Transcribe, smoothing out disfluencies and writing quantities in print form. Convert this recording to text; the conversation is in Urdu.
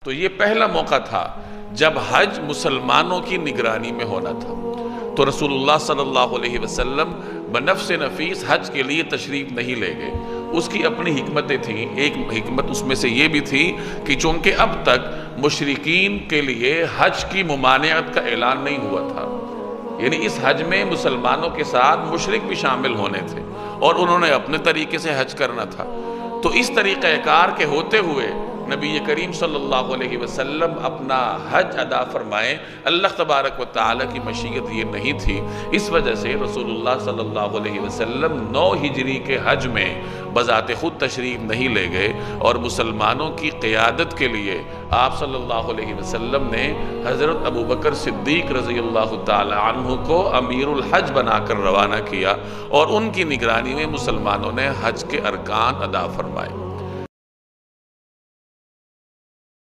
تو یہ پہلا موقع تھا جب حج مسلمانوں کی نگرانی میں ہونا تھا۔ تو رسول اللہ صلی اللہ علیہ وسلم بنفس نفیس حج کے لیے تشریف نہیں لے گئے۔ اس کی اپنی حکمتیں تھیں۔ ایک حکمت اس میں سے یہ بھی تھی کہ چونکہ اب تک مشرکین کے لیے حج کی ممانعت کا اعلان نہیں ہوا تھا، یعنی اس حج میں مسلمانوں کے ساتھ مشرک بھی شامل ہونے تھے اور انہوں نے اپنے طریقے سے حج کرنا تھا۔ تو اس طریقہ کار کے ہوتے ہوئے نبی کریم صلی اللہ علیہ وسلم اپنا حج ادا فرمائیں، اللہ تبارک و تعالیٰ کی مشیت یہ نہیں تھی۔ اس وجہ سے رسول اللہ صلی اللہ علیہ وسلم 9 ہجری کے حج میں بذات خود تشریف نہیں لے گئے، اور مسلمانوں کی قیادت کے لیے آپ صلی اللہ علیہ وسلم نے حضرت ابوبکر صدیق رضی اللہ تعالی عنہ کو امیر الحج بنا کر روانہ کیا، اور ان کی نگرانی میں مسلمانوں نے حج کے ارکان ادا فرمائے۔